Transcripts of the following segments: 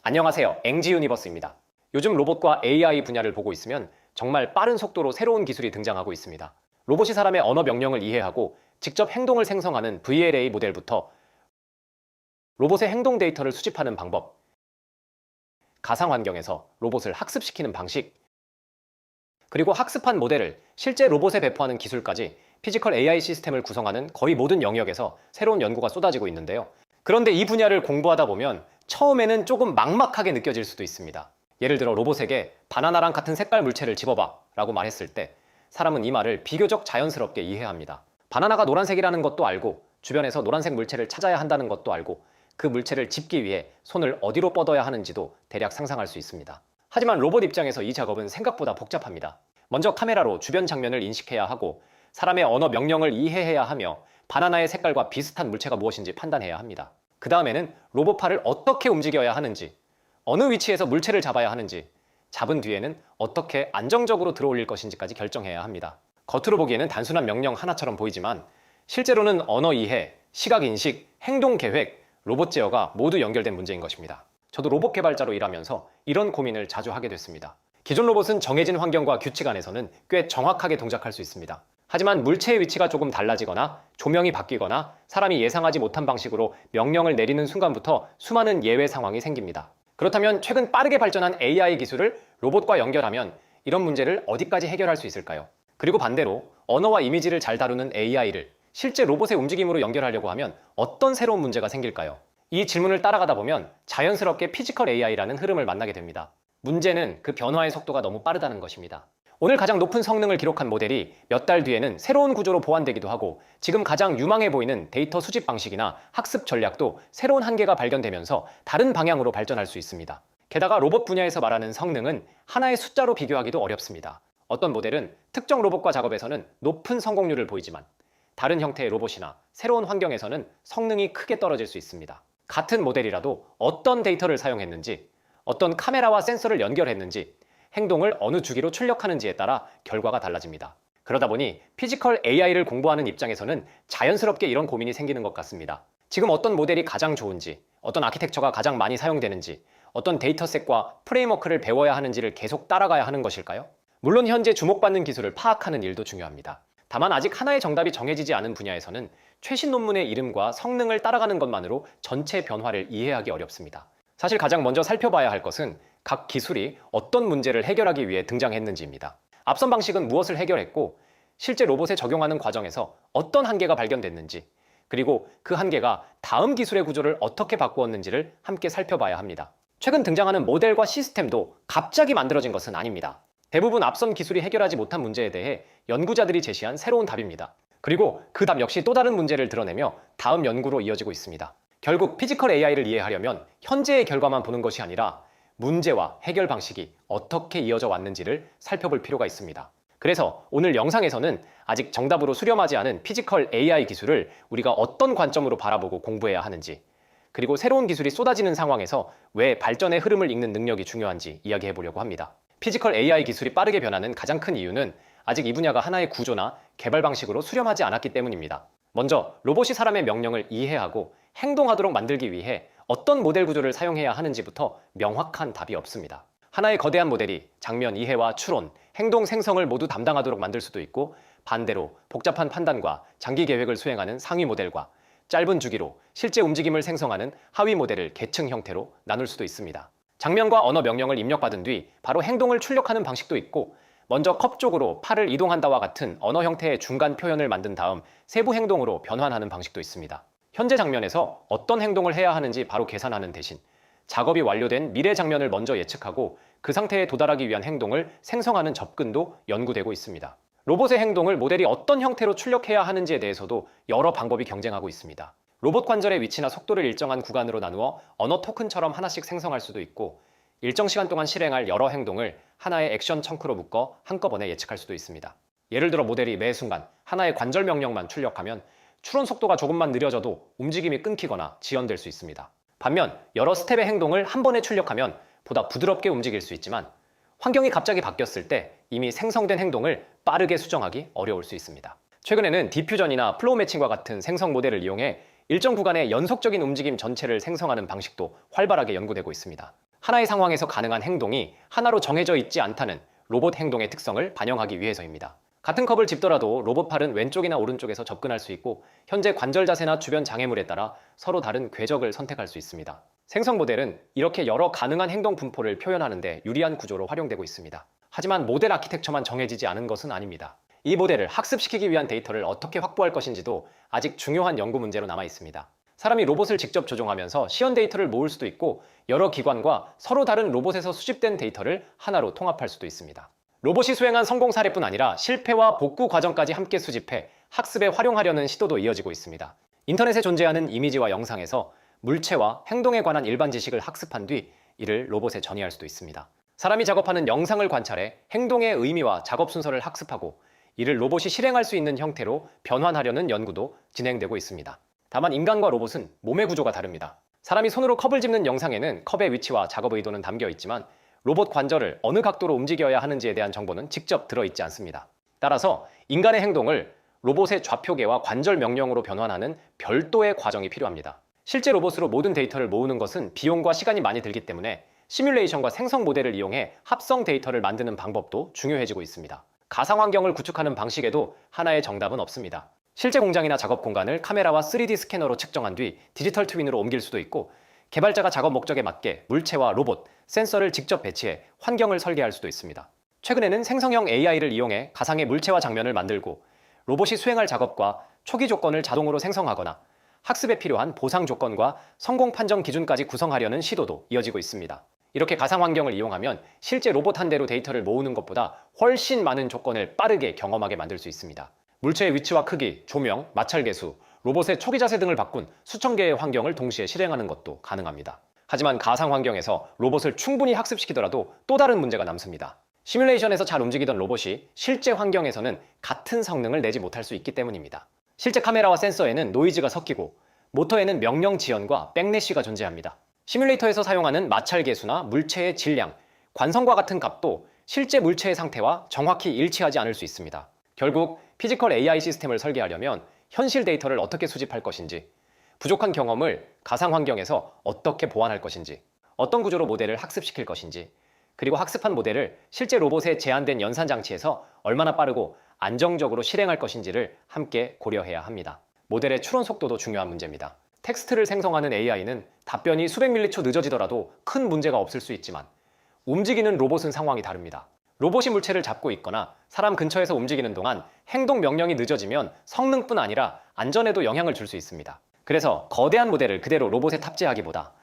안녕하세요. 앵지유니버스입니다. 요즘 로봇과 AI 분야를 보고 있으면 정말 빠른 속도로 새로운 기술이 등장하고 있습니다. 로봇이 사람의 언어 명령을 이해하고 직접 행동을 생성하는 VLA 모델부터 로봇의 행동 데이터를 수집하는 방법, 가상 환경에서 로봇을 학습시키는 방식, 그리고 학습한 모델을 실제 로봇에 배포하는 기술까지 피지컬 AI 시스템을 구성하는 거의 모든 영역에서 새로운 연구가 쏟아지고 있는데요. 그런데 이 분야를 공부하다 보면 처음에는 조금 막막하게 느껴질 수도 있습니다. 예를 들어 로봇에게 바나나랑 같은 색깔 물체를 집어봐 라고 말했을 때 사람은 이 말을 비교적 자연스럽게 이해합니다. 바나나가 노란색이라는 것도 알고 주변에서 노란색 물체를 찾아야 한다는 것도 알고 그 물체를 집기 위해 손을 어디로 뻗어야 하는지도 대략 상상할 수 있습니다. 하지만 로봇 입장에서 이 작업은 생각보다 복잡합니다. 먼저 카메라로 주변 장면을 인식해야 하고 사람의 언어 명령을 이해해야 하며 바나나의 색깔과 비슷한 물체가 무엇인지 판단해야 합니다. 그 다음에는 로봇 팔을 어떻게 움직여야 하는지, 어느 위치에서 물체를 잡아야 하는지, 잡은 뒤에는 어떻게 안정적으로 들어올릴 것인지까지 결정해야 합니다. 겉으로 보기에는 단순한 명령 하나처럼 보이지만 실제로는 언어 이해, 시각 인식, 행동 계획, 로봇 제어가 모두 연결된 문제인 것입니다. 저도 로봇 개발자로 일하면서 이런 고민을 자주 하게 됐습니다. 기존 로봇은 정해진 환경과 규칙 안에서는 꽤 정확하게 동작할 수 있습니다. 하지만 물체의 위치가 조금 달라지거나 조명이 바뀌거나 사람이 예상하지 못한 방식으로 명령을 내리는 순간부터 수많은 예외 상황이 생깁니다. 그렇다면 최근 빠르게 발전한 AI 기술을 로봇과 연결하면 이런 문제를 어디까지 해결할 수 있을까요? 그리고 반대로 언어와 이미지를 잘 다루는 AI를 실제 로봇의 움직임으로 연결하려고 하면 어떤 새로운 문제가 생길까요? 이 질문을 따라가다 보면 자연스럽게 피지컬 AI라는 흐름을 만나게 됩니다. 문제는 그 변화의 속도가 너무 빠르다는 것입니다. 오늘 가장 높은 성능을 기록한 모델이 몇 달 뒤에는 새로운 구조로 보완되기도 하고 지금 가장 유망해 보이는 데이터 수집 방식이나 학습 전략도 새로운 한계가 발견되면서 다른 방향으로 발전할 수 있습니다. 게다가 로봇 분야에서 말하는 성능은 하나의 숫자로 비교하기도 어렵습니다. 어떤 모델은 특정 로봇과 작업에서는 높은 성공률을 보이지만 다른 형태의 로봇이나 새로운 환경에서는 성능이 크게 떨어질 수 있습니다. 같은 모델이라도 어떤 데이터를 사용했는지, 어떤 카메라와 센서를 연결했는지, 행동을 어느 주기로 출력하는지에 따라 결과가 달라집니다. 그러다 보니 피지컬 AI를 공부하는 입장에서는 자연스럽게 이런 고민이 생기는 것 같습니다. 지금 어떤 모델이 가장 좋은지, 어떤 아키텍처가 가장 많이 사용되는지, 어떤 데이터셋과 프레임워크를 배워야 하는지를 계속 따라가야 하는 것일까요? 물론 현재 주목받는 기술을 파악하는 일도 중요합니다. 다만 아직 하나의 정답이 정해지지 않은 분야에서는 최신 논문의 이름과 성능을 따라가는 것만으로 전체 변화를 이해하기 어렵습니다. 사실 가장 먼저 살펴봐야 할 것은 각 기술이 어떤 문제를 해결하기 위해 등장했는지입니다. 앞선 방식은 무엇을 해결했고 실제 로봇에 적용하는 과정에서 어떤 한계가 발견됐는지, 그리고 그 한계가 다음 기술의 구조를 어떻게 바꾸었는지를 함께 살펴봐야 합니다. 최근 등장하는 모델과 시스템도 갑자기 만들어진 것은 아닙니다. 대부분 앞선 기술이 해결하지 못한 문제에 대해 연구자들이 제시한 새로운 답입니다. 그리고 그 답 역시 또 다른 문제를 드러내며 다음 연구로 이어지고 있습니다. 결국 피지컬 AI를 이해하려면 현재의 결과만 보는 것이 아니라 문제와 해결 방식이 어떻게 이어져 왔는지를 살펴볼 필요가 있습니다. 그래서 오늘 영상에서는 아직 정답으로 수렴하지 않은 피지컬 AI 기술을 우리가 어떤 관점으로 바라보고 공부해야 하는지, 그리고 새로운 기술이 쏟아지는 상황에서 왜 발전의 흐름을 읽는 능력이 중요한지 이야기해 보려고 합니다. 피지컬 AI 기술이 빠르게 변하는 가장 큰 이유는 아직 이 분야가 하나의 구조나 개발 방식으로 수렴하지 않았기 때문입니다. 먼저 로봇이 사람의 명령을 이해하고 행동하도록 만들기 위해 어떤 모델 구조를 사용해야 하는지부터 명확한 답이 없습니다. 하나의 거대한 모델이 장면 이해와 추론, 행동 생성을 모두 담당하도록 만들 수도 있고 반대로 복잡한 판단과 장기 계획을 수행하는 상위 모델과 짧은 주기로 실제 움직임을 생성하는 하위 모델을 계층 형태로 나눌 수도 있습니다. 장면과 언어 명령을 입력받은 뒤 바로 행동을 출력하는 방식도 있고 먼저 컵 쪽으로 팔을 이동한다와 같은 언어 형태의 중간 표현을 만든 다음 세부 행동으로 변환하는 방식도 있습니다. 현재 장면에서 어떤 행동을 해야 하는지 바로 계산하는 대신 작업이 완료된 미래 장면을 먼저 예측하고 그 상태에 도달하기 위한 행동을 생성하는 접근도 연구되고 있습니다. 로봇의 행동을 모델이 어떤 형태로 출력해야 하는지에 대해서도 여러 방법이 경쟁하고 있습니다. 로봇 관절의 위치나 속도를 일정한 구간으로 나누어 언어 토큰처럼 하나씩 생성할 수도 있고 일정 시간 동안 실행할 여러 행동을 하나의 액션 청크로 묶어 한꺼번에 예측할 수도 있습니다. 예를 들어 모델이 매 순간 하나의 관절 명령만 출력하면 추론 속도가 조금만 느려져도 움직임이 끊기거나 지연될 수 있습니다. 반면 여러 스텝의 행동을 한 번에 출력하면 보다 부드럽게 움직일 수 있지만 환경이 갑자기 바뀌었을 때 이미 생성된 행동을 빠르게 수정하기 어려울 수 있습니다. 최근에는 디퓨전이나 플로우 매칭과 같은 생성 모델을 이용해 일정 구간의 연속적인 움직임 전체를 생성하는 방식도 활발하게 연구되고 있습니다. 하나의 상황에서 가능한 행동이 하나로 정해져 있지 않다는 로봇 행동의 특성을 반영하기 위해서입니다. 같은 컵을 집더라도 로봇 팔은 왼쪽이나 오른쪽에서 접근할 수 있고 현재 관절 자세나 주변 장애물에 따라 서로 다른 궤적을 선택할 수 있습니다. 생성 모델은 이렇게 여러 가능한 행동 분포를 표현하는 데 유리한 구조로 활용되고 있습니다. 하지만 모델 아키텍처만 정해지지 않은 것은 아닙니다. 이 모델을 학습시키기 위한 데이터를 어떻게 확보할 것인지도 아직 중요한 연구 문제로 남아 있습니다. 사람이 로봇을 직접 조종하면서 시연 데이터를 모을 수도 있고 여러 기관과 서로 다른 로봇에서 수집된 데이터를 하나로 통합할 수도 있습니다. 로봇이 수행한 성공 사례뿐 아니라 실패와 복구 과정까지 함께 수집해 학습에 활용하려는 시도도 이어지고 있습니다. 인터넷에 존재하는 이미지와 영상에서 물체와 행동에 관한 일반 지식을 학습한 뒤 이를 로봇에 전이할 수도 있습니다. 사람이 작업하는 영상을 관찰해 행동의 의미와 작업 순서를 학습하고 이를 로봇이 실행할 수 있는 형태로 변환하려는 연구도 진행되고 있습니다. 다만 인간과 로봇은 몸의 구조가 다릅니다. 사람이 손으로 컵을 집는 영상에는 컵의 위치와 작업 의도는 담겨 있지만 로봇 관절을 어느 각도로 움직여야 하는지에 대한 정보는 직접 들어있지 않습니다. 따라서 인간의 행동을 로봇의 좌표계와 관절 명령으로 변환하는 별도의 과정이 필요합니다. 실제 로봇으로 모든 데이터를 모으는 것은 비용과 시간이 많이 들기 때문에 시뮬레이션과 생성 모델을 이용해 합성 데이터를 만드는 방법도 중요해지고 있습니다. 가상 환경을 구축하는 방식에도 하나의 정답은 없습니다. 실제 공장이나 작업 공간을 카메라와 3D 스캐너로 측정한 뒤 디지털 트윈으로 옮길 수도 있고 개발자가 작업 목적에 맞게 물체와 로봇, 센서를 직접 배치해 환경을 설계할 수도 있습니다. 최근에는 생성형 AI를 이용해 가상의 물체와 장면을 만들고 로봇이 수행할 작업과 초기 조건을 자동으로 생성하거나 학습에 필요한 보상 조건과 성공 판정 기준까지 구성하려는 시도도 이어지고 있습니다. 이렇게 가상 환경을 이용하면 실제 로봇 한 대로 데이터를 모으는 것보다 훨씬 많은 조건을 빠르게 경험하게 만들 수 있습니다. 물체의 위치와 크기, 조명, 마찰 계수, 로봇의 초기 자세 등을 바꾼 수천 개의 환경을 동시에 실행하는 것도 가능합니다. 하지만 가상 환경에서 로봇을 충분히 학습시키더라도 또 다른 문제가 남습니다. 시뮬레이션에서 잘 움직이던 로봇이 실제 환경에서는 같은 성능을 내지 못할 수 있기 때문입니다. 실제 카메라와 센서에는 노이즈가 섞이고 모터에는 명령 지연과 백래시가 존재합니다. 시뮬레이터에서 사용하는 마찰 계수나 물체의 질량, 관성과 같은 값도 실제 물체의 상태와 정확히 일치하지 않을 수 있습니다. 결국 피지컬 AI 시스템을 설계하려면 현실 데이터를 어떻게 수집할 것인지, 부족한 경험을 가상 환경에서 어떻게 보완할 것인지, 어떤 구조로 모델을 학습시킬 것인지, 그리고 학습한 모델을 실제 로봇의 제한된 연산 장치에서 얼마나 빠르고 안정적으로 실행할 것인지를 함께 고려해야 합니다. 모델의 추론 속도도 중요한 문제입니다. 텍스트를 생성하는 AI는 답변이 수백 밀리초 늦어지더라도 큰 문제가 없을 수 있지만 움직이는 로봇은 상황이 다릅니다. 로봇이 물체를 잡고 있거나 사람 근처에서 움직이는 동안 행동 명령이 늦어지면 성능뿐 아니라 안전에도 영향을 줄 수 있습니다. 그래서 거대한 모델을 그대로 로봇에 탑재하기보다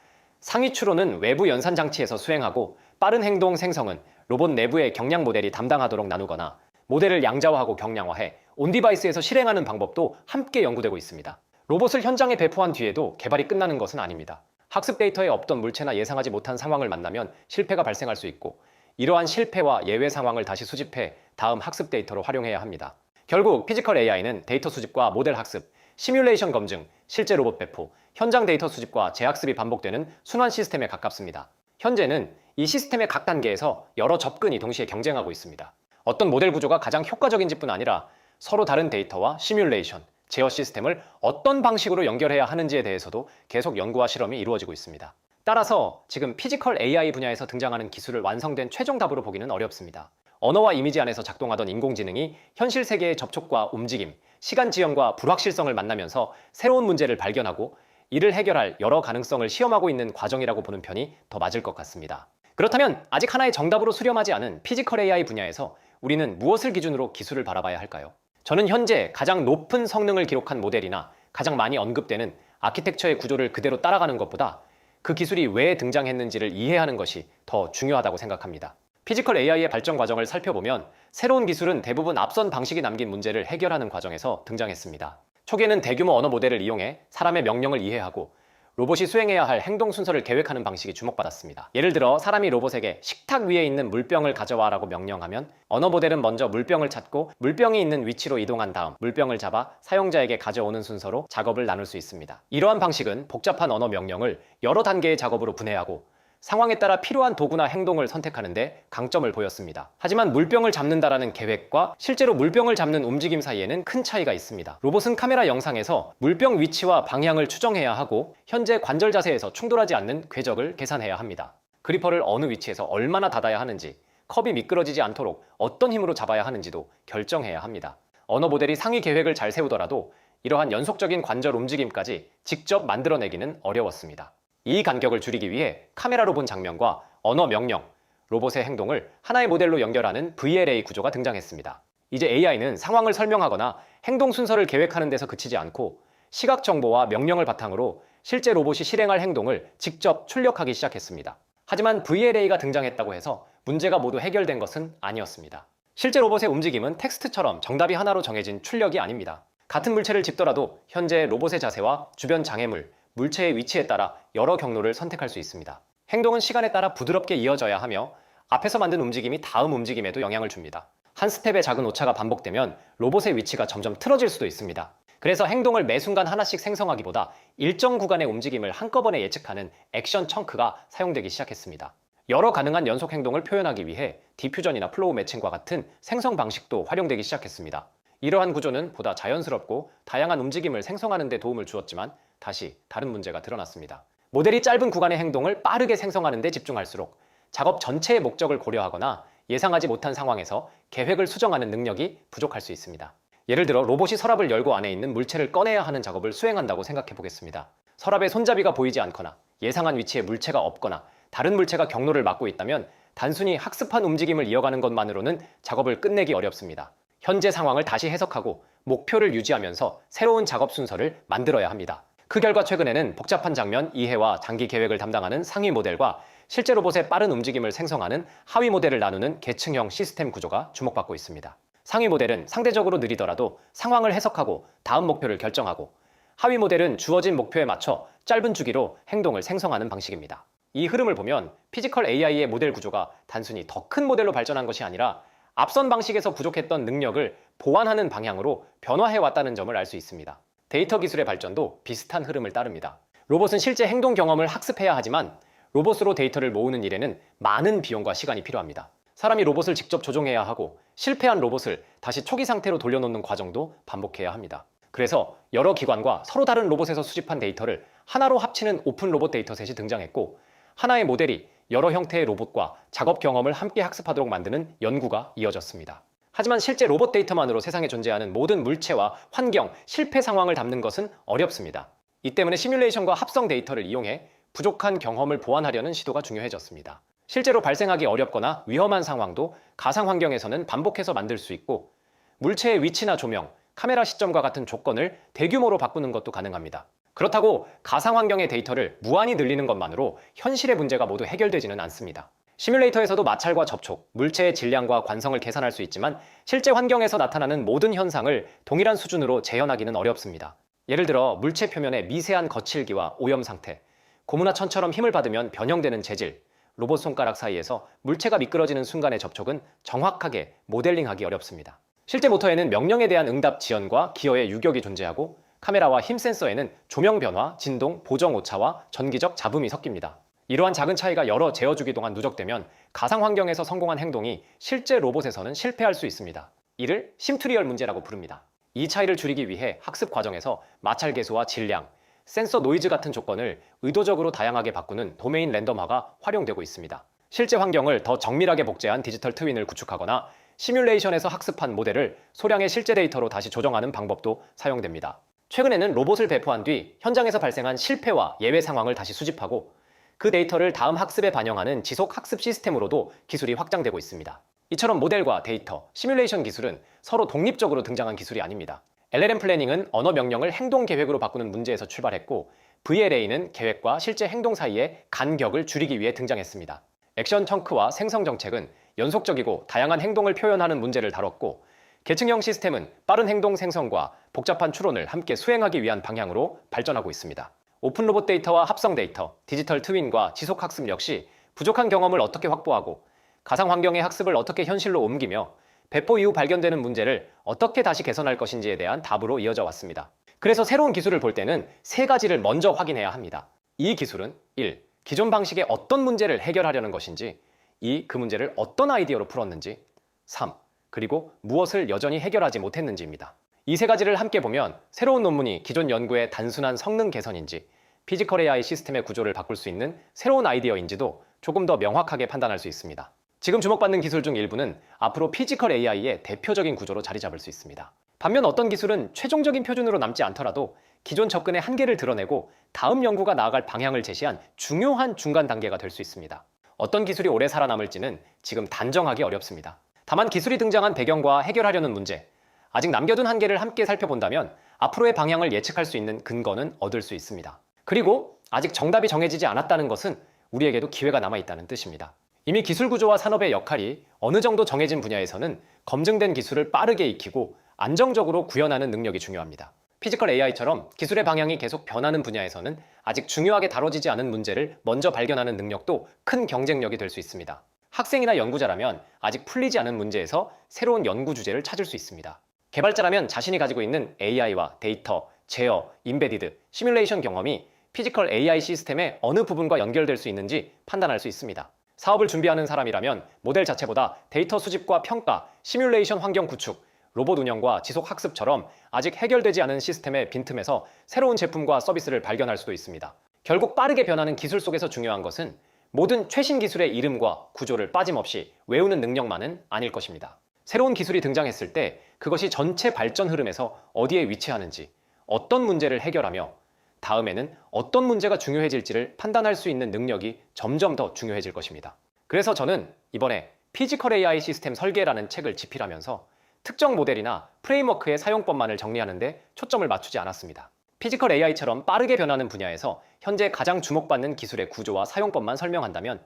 상위 추론은 외부 연산 장치에서 수행하고 빠른 행동 생성은 로봇 내부의 경량 모델이 담당하도록 나누거나 모델을 양자화하고 경량화해 온디바이스에서 실행하는 방법도 함께 연구되고 있습니다. 로봇을 현장에 배포한 뒤에도 개발이 끝나는 것은 아닙니다. 학습 데이터에 없던 물체나 예상하지 못한 상황을 만나면 실패가 발생할 수 있고 이러한 실패와 예외 상황을 다시 수집해 다음 학습 데이터로 활용해야 합니다. 결국 피지컬 AI는 데이터 수집과 모델 학습, 시뮬레이션 검증, 실제 로봇 배포, 현장 데이터 수집과 재학습이 반복되는 순환 시스템에 가깝습니다. 현재는 이 시스템의 각 단계에서 여러 접근이 동시에 경쟁하고 있습니다. 어떤 모델 구조가 가장 효과적인지뿐 아니라 서로 다른 데이터와 시뮬레이션, 제어 시스템을 어떤 방식으로 연결해야 하는지에 대해서도 계속 연구와 실험이 이루어지고 있습니다. 따라서 지금 피지컬 AI 분야에서 등장하는 기술을 완성된 최종 답으로 보기는 어렵습니다. 언어와 이미지 안에서 작동하던 인공지능이 현실 세계의 접촉과 움직임, 시간 지연과 불확실성을 만나면서 새로운 문제를 발견하고 이를 해결할 여러 가능성을 시험하고 있는 과정이라고 보는 편이 더 맞을 것 같습니다. 그렇다면 아직 하나의 정답으로 수렴하지 않은 피지컬 AI 분야에서 우리는 무엇을 기준으로 기술을 바라봐야 할까요? 저는 현재 가장 높은 성능을 기록한 모델이나 가장 많이 언급되는 아키텍처의 구조를 그대로 따라가는 것보다 그 기술이 왜 등장했는지를 이해하는 것이 더 중요하다고 생각합니다. 피지컬 AI의 발전 과정을 살펴보면 새로운 기술은 대부분 앞선 방식이 남긴 문제를 해결하는 과정에서 등장했습니다. 초기에는 대규모 언어 모델을 이용해 사람의 명령을 이해하고 로봇이 수행해야 할 행동 순서를 계획하는 방식이 주목받았습니다. 예를 들어 사람이 로봇에게 식탁 위에 있는 물병을 가져와라고 명령하면 언어 모델은 먼저 물병을 찾고 물병이 있는 위치로 이동한 다음 물병을 잡아 사용자에게 가져오는 순서로 작업을 나눌 수 있습니다. 이러한 방식은 복잡한 언어 명령을 여러 단계의 작업으로 분해하고 상황에 따라 필요한 도구나 행동을 선택하는 데 강점을 보였습니다. 하지만 물병을 잡는다라는 계획과 실제로 물병을 잡는 움직임 사이에는 큰 차이가 있습니다. 로봇은 카메라 영상에서 물병 위치와 방향을 추정해야 하고 현재 관절 자세에서 충돌하지 않는 궤적을 계산해야 합니다. 그리퍼를 어느 위치에서 얼마나 닫아야 하는지, 컵이 미끄러지지 않도록 어떤 힘으로 잡아야 하는지도 결정해야 합니다. 언어 모델이 상위 계획을 잘 세우더라도 이러한 연속적인 관절 움직임까지 직접 만들어내기는 어려웠습니다. 이 간격을 줄이기 위해 카메라로 본 장면과 언어 명령, 로봇의 행동을 하나의 모델로 연결하는 VLA 구조가 등장했습니다. 이제 AI는 상황을 설명하거나 행동 순서를 계획하는 데서 그치지 않고 시각 정보와 명령을 바탕으로 실제 로봇이 실행할 행동을 직접 출력하기 시작했습니다. 하지만 VLA가 등장했다고 해서 문제가 모두 해결된 것은 아니었습니다. 실제 로봇의 움직임은 텍스트처럼 정답이 하나로 정해진 출력이 아닙니다. 같은 물체를 짚더라도 현재 로봇의 자세와 주변 장애물, 물체의 위치에 따라 여러 경로를 선택할 수 있습니다. 행동은 시간에 따라 부드럽게 이어져야 하며 앞에서 만든 움직임이 다음 움직임에도 영향을 줍니다. 한 스텝의 작은 오차가 반복되면 로봇의 위치가 점점 틀어질 수도 있습니다. 그래서 행동을 매 순간 하나씩 생성하기보다 일정 구간의 움직임을 한꺼번에 예측하는 액션 청크가 사용되기 시작했습니다. 여러 가능한 연속 행동을 표현하기 위해 디퓨전이나 플로우 매칭과 같은 생성 방식도 활용되기 시작했습니다. 이러한 구조는 보다 자연스럽고 다양한 움직임을 생성하는 데 도움을 주었지만 다시 다른 문제가 드러났습니다. 모델이 짧은 구간의 행동을 빠르게 생성하는 데 집중할수록 작업 전체의 목적을 고려하거나 예상하지 못한 상황에서 계획을 수정하는 능력이 부족할 수 있습니다. 예를 들어 로봇이 서랍을 열고 안에 있는 물체를 꺼내야 하는 작업을 수행한다고 생각해 보겠습니다. 서랍에 손잡이가 보이지 않거나 예상한 위치에 물체가 없거나 다른 물체가 경로를 막고 있다면 단순히 학습한 움직임을 이어가는 것만으로는 작업을 끝내기 어렵습니다. 현재 상황을 다시 해석하고 목표를 유지하면서 새로운 작업 순서를 만들어야 합니다. 그 결과 최근에는 복잡한 장면 이해와 장기 계획을 담당하는 상위 모델과 실제 로봇의 빠른 움직임을 생성하는 하위 모델을 나누는 계층형 시스템 구조가 주목받고 있습니다. 상위 모델은 상대적으로 느리더라도 상황을 해석하고 다음 목표를 결정하고, 하위 모델은 주어진 목표에 맞춰 짧은 주기로 행동을 생성하는 방식입니다. 이 흐름을 보면 피지컬 AI의 모델 구조가 단순히 더 큰 모델로 발전한 것이 아니라 앞선 방식에서 부족했던 능력을 보완하는 방향으로 변화해 왔다는 점을 알 수 있습니다. 데이터 기술의 발전도 비슷한 흐름을 따릅니다. 로봇은 실제 행동 경험을 학습해야 하지만 로봇으로 데이터를 모으는 일에는 많은 비용과 시간이 필요합니다. 사람이 로봇을 직접 조종해야 하고 실패한 로봇을 다시 초기 상태로 돌려놓는 과정도 반복해야 합니다. 그래서 여러 기관과 서로 다른 로봇에서 수집한 데이터를 하나로 합치는 오픈 로봇 데이터셋이 등장했고, 하나의 모델이 여러 형태의 로봇과 작업 경험을 함께 학습하도록 만드는 연구가 이어졌습니다. 하지만 실제 로봇 데이터만으로 세상에 존재하는 모든 물체와 환경, 실패 상황을 담는 것은 어렵습니다. 이 때문에 시뮬레이션과 합성 데이터를 이용해 부족한 경험을 보완하려는 시도가 중요해졌습니다. 실제로 발생하기 어렵거나 위험한 상황도 가상 환경에서는 반복해서 만들 수 있고, 물체의 위치나 조명, 카메라 시점과 같은 조건을 대규모로 바꾸는 것도 가능합니다. 그렇다고 가상 환경의 데이터를 무한히 늘리는 것만으로 현실의 문제가 모두 해결되지는 않습니다. 시뮬레이터에서도 마찰과 접촉, 물체의 질량과 관성을 계산할 수 있지만 실제 환경에서 나타나는 모든 현상을 동일한 수준으로 재현하기는 어렵습니다. 예를 들어 물체 표면의 미세한 거칠기와 오염 상태, 고무나 천처럼 힘을 받으면 변형되는 재질, 로봇 손가락 사이에서 물체가 미끄러지는 순간의 접촉은 정확하게 모델링하기 어렵습니다. 실제 모터에는 명령에 대한 응답 지연과 기어의 유격이 존재하고, 카메라와 힘 센서에는 조명 변화, 진동, 보정 오차와 전기적 잡음이 섞입니다. 이러한 작은 차이가 여러 제어주기 동안 누적되면 가상 환경에서 성공한 행동이 실제 로봇에서는 실패할 수 있습니다. 이를 심투리얼 문제라고 부릅니다. 이 차이를 줄이기 위해 학습 과정에서 마찰 계수와 질량, 센서 노이즈 같은 조건을 의도적으로 다양하게 바꾸는 도메인 랜덤화가 활용되고 있습니다. 실제 환경을 더 정밀하게 복제한 디지털 트윈을 구축하거나 시뮬레이션에서 학습한 모델을 소량의 실제 데이터로 다시 조정하는 방법도 사용됩니다. 최근에는 로봇을 배포한 뒤 현장에서 발생한 실패와 예외 상황을 다시 수집하고 그 데이터를 다음 학습에 반영하는 지속 학습 시스템으로도 기술이 확장되고 있습니다. 이처럼 모델과 데이터, 시뮬레이션 기술은 서로 독립적으로 등장한 기술이 아닙니다. LLM 플래닝은 언어 명령을 행동 계획으로 바꾸는 문제에서 출발했고, VLA는 계획과 실제 행동 사이의 간격을 줄이기 위해 등장했습니다. 액션 청크와 생성 정책은 연속적이고 다양한 행동을 표현하는 문제를 다뤘고, 계층형 시스템은 빠른 행동 생성과 복잡한 추론을 함께 수행하기 위한 방향으로 발전하고 있습니다. 오픈 로봇 데이터와 합성 데이터, 디지털 트윈과 지속 학습 역시 부족한 경험을 어떻게 확보하고 가상 환경의 학습을 어떻게 현실로 옮기며 배포 이후 발견되는 문제를 어떻게 다시 개선할 것인지에 대한 답으로 이어져 왔습니다. 그래서 새로운 기술을 볼 때는 세 가지를 먼저 확인해야 합니다. 이 기술은 1. 기존 방식의 어떤 문제를 해결하려는 것인지, 2. 그 문제를 어떤 아이디어로 풀었는지, 3. 그리고 무엇을 여전히 해결하지 못했는지입니다. 이 세 가지를 함께 보면 새로운 논문이 기존 연구의 단순한 성능 개선인지, 피지컬 AI 시스템의 구조를 바꿀 수 있는 새로운 아이디어인지도 조금 더 명확하게 판단할 수 있습니다. 지금 주목받는 기술 중 일부는 앞으로 피지컬 AI의 대표적인 구조로 자리 잡을 수 있습니다. 반면 어떤 기술은 최종적인 표준으로 남지 않더라도 기존 접근의 한계를 드러내고 다음 연구가 나아갈 방향을 제시한 중요한 중간 단계가 될 수 있습니다. 어떤 기술이 오래 살아남을지는 지금 단정하기 어렵습니다. 다만 기술이 등장한 배경과 해결하려는 문제, 아직 남겨둔 한계를 함께 살펴본다면 앞으로의 방향을 예측할 수 있는 근거는 얻을 수 있습니다. 그리고 아직 정답이 정해지지 않았다는 것은 우리에게도 기회가 남아있다는 뜻입니다. 이미 기술 구조와 산업의 역할이 어느 정도 정해진 분야에서는 검증된 기술을 빠르게 익히고 안정적으로 구현하는 능력이 중요합니다. 피지컬 AI처럼 기술의 방향이 계속 변하는 분야에서는 아직 중요하게 다뤄지지 않은 문제를 먼저 발견하는 능력도 큰 경쟁력이 될 수 있습니다. 학생이나 연구자라면 아직 풀리지 않은 문제에서 새로운 연구 주제를 찾을 수 있습니다. 개발자라면 자신이 가지고 있는 AI와 데이터, 제어, 임베디드, 시뮬레이션 경험이 피지컬 AI 시스템의 어느 부분과 연결될 수 있는지 판단할 수 있습니다. 사업을 준비하는 사람이라면 모델 자체보다 데이터 수집과 평가, 시뮬레이션 환경 구축, 로봇 운영과 지속 학습처럼 아직 해결되지 않은 시스템의 빈틈에서 새로운 제품과 서비스를 발견할 수도 있습니다. 결국 빠르게 변하는 기술 속에서 중요한 것은 모든 최신 기술의 이름과 구조를 빠짐없이 외우는 능력만은 아닐 것입니다. 새로운 기술이 등장했을 때 그것이 전체 발전 흐름에서 어디에 위치하는지, 어떤 문제를 해결하며 다음에는 어떤 문제가 중요해질지를 판단할 수 있는 능력이 점점 더 중요해질 것입니다. 그래서 저는 이번에 피지컬 AI 시스템 설계라는 책을 집필하면서 특정 모델이나 프레임워크의 사용법만을 정리하는데 초점을 맞추지 않았습니다. 피지컬 AI처럼 빠르게 변하는 분야에서 현재 가장 주목받는 기술의 구조와 사용법만 설명한다면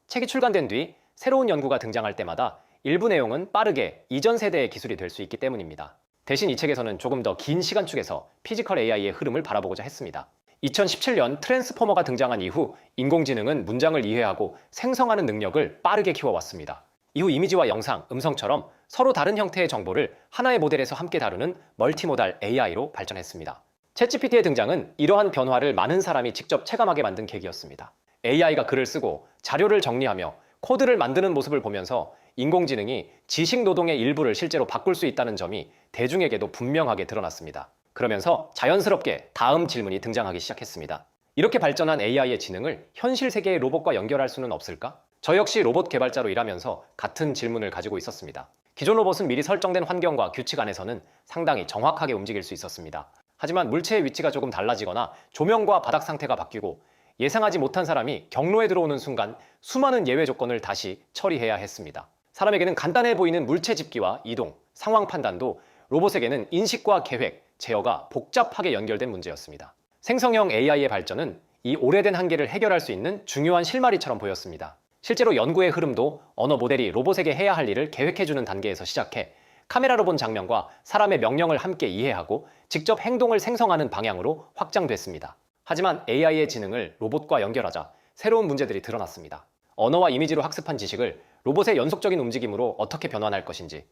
책이 출간된 뒤 새로운 연구가 등장할 때마다 일부 내용은 빠르게 이전 세대의 기술이 될 수 있기 때문입니다. 대신 이 책에서는 조금 더 긴 시간축에서 피지컬 AI의 흐름을 바라보고자 했습니다. 2017년 트랜스포머가 등장한 이후 인공지능은 문장을 이해하고 생성하는 능력을 빠르게 키워왔습니다. 이후 이미지와 영상, 음성처럼 서로 다른 형태의 정보를 하나의 모델에서 함께 다루는 멀티모달 AI로 발전했습니다. 챗GPT의 등장은 이러한 변화를 많은 사람이 직접 체감하게 만든 계기였습니다. AI가 글을 쓰고 자료를 정리하며 코드를 만드는 모습을 보면서 인공지능이 지식 노동의 일부를 실제로 바꿀 수 있다는 점이 대중에게도 분명하게 드러났습니다. 그러면서 자연스럽게 다음 질문이 등장하기 시작했습니다. 이렇게 발전한 AI의 지능을 현실 세계의 로봇과 연결할 수는 없을까? 저 역시 로봇 개발자로 일하면서 같은 질문을 가지고 있었습니다. 기존 로봇은 미리 설정된 환경과 규칙 안에서는 상당히 정확하게 움직일 수 있었습니다. 하지만 물체의 위치가 조금 달라지거나 조명과 바닥 상태가 바뀌고 예상하지 못한 사람이 경로에 들어오는 순간 수많은 예외 조건을 다시 처리해야 했습니다. 사람에게는 간단해 보이는 물체 집기와 이동, 상황 판단도 로봇에게는 인식과 계획, 제어가 복잡하게 연결된 문제였습니다. 생성형 AI의 발전은 이 오래된 한계를 해결할 수 있는 중요한 실마리처럼 보였습니다. 실제로 연구의 흐름도 언어 모델이 로봇에게 해야 할 일을 계획해주는 단계에서 시작해 카메라로 본 장면과 사람의 명령을 함께 이해하고 직접 행동을 생성하는 방향으로 확장됐습니다. 하지만 AI의 지능을 로봇과 연결하자 새로운 문제들이 드러났습니다. 언어와 이미지로 학습한 지식을 로봇의 연속적인 움직임으로 어떻게 변환할 것인지,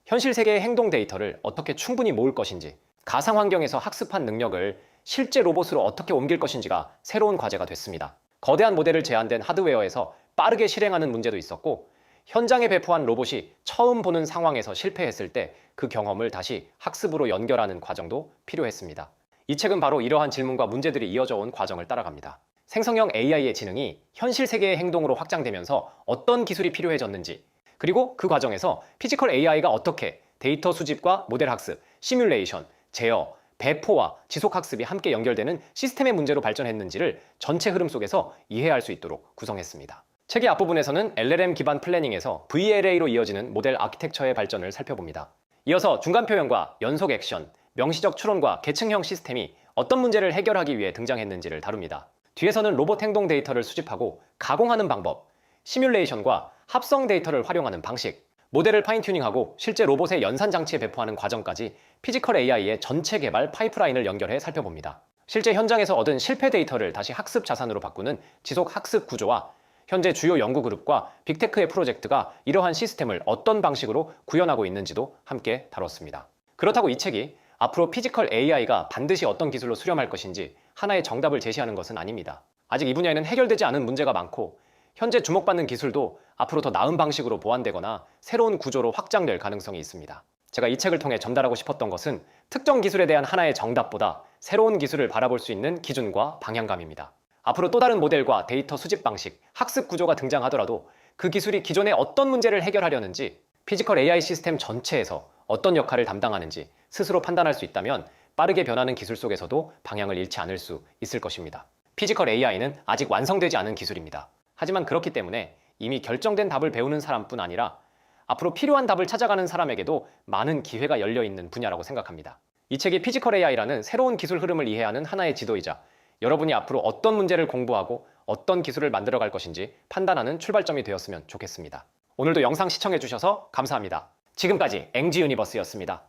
현실 세계의 행동 데이터를 어떻게 충분히 모을 것인지, 가상 환경에서 학습한 능력을 실제 로봇으로 어떻게 옮길 것인지가 새로운 과제가 됐습니다. 거대한 모델을 제한된 하드웨어에서 빠르게 실행하는 문제도 있었고, 현장에 배포한 로봇이 처음 보는 상황에서 실패했을 때 그 경험을 다시 학습으로 연결하는 과정도 필요했습니다. 이 책은 바로 이러한 질문과 문제들이 이어져 온 과정을 따라갑니다. 생성형 AI의 지능이 현실 세계의 행동으로 확장되면서 어떤 기술이 필요해졌는지, 그리고 그 과정에서 피지컬 AI가 어떻게 데이터 수집과 모델 학습, 시뮬레이션, 제어, 배포와 지속 학습이 함께 연결되는 시스템의 문제로 발전했는지를 전체 흐름 속에서 이해할 수 있도록 구성했습니다. 책의 앞부분에서는 LLM 기반 플래닝에서 VLA로 이어지는 모델 아키텍처의 발전을 살펴봅니다. 이어서 중간 표현과 연속 액션, 명시적 추론과 계층형 시스템이 어떤 문제를 해결하기 위해 등장했는지를 다룹니다. 뒤에서는 로봇 행동 데이터를 수집하고 가공하는 방법, 시뮬레이션과 합성 데이터를 활용하는 방식, 모델을 파인튜닝하고 실제 로봇의 연산 장치에 배포하는 과정까지 피지컬 AI의 전체 개발 파이프라인을 연결해 살펴봅니다. 실제 현장에서 얻은 실패 데이터를 다시 학습 자산으로 바꾸는 지속 학습 구조와 현재 주요 연구 그룹과 빅테크의 프로젝트가 이러한 시스템을 어떤 방식으로 구현하고 있는지도 함께 다뤘습니다. 그렇다고 이 책이 앞으로 피지컬 AI가 반드시 어떤 기술로 수렴할 것인지 하나의 정답을 제시하는 것은 아닙니다. 아직 이 분야에는 해결되지 않은 문제가 많고 현재 주목받는 기술도 앞으로 더 나은 방식으로 보완되거나 새로운 구조로 확장될 가능성이 있습니다. 제가 이 책을 통해 전달하고 싶었던 것은 특정 기술에 대한 하나의 정답보다 새로운 기술을 바라볼 수 있는 기준과 방향감입니다. 앞으로 또 다른 모델과 데이터 수집 방식, 학습 구조가 등장하더라도 그 기술이 기존의 어떤 문제를 해결하려는지, 피지컬 AI 시스템 전체에서 어떤 역할을 담당하는지 스스로 판단할 수 있다면 빠르게 변하는 기술 속에서도 방향을 잃지 않을 수 있을 것입니다. 피지컬 AI는 아직 완성되지 않은 기술입니다. 하지만 그렇기 때문에 이미 결정된 답을 배우는 사람뿐 아니라 앞으로 필요한 답을 찾아가는 사람에게도 많은 기회가 열려있는 분야라고 생각합니다. 이 책이 피지컬 AI라는 새로운 기술 흐름을 이해하는 하나의 지도이자 여러분이 앞으로 어떤 문제를 공부하고 어떤 기술을 만들어갈 것인지 판단하는 출발점이 되었으면 좋겠습니다. 오늘도 영상 시청해주셔서 감사합니다. 지금까지 앵지 유니버스였습니다.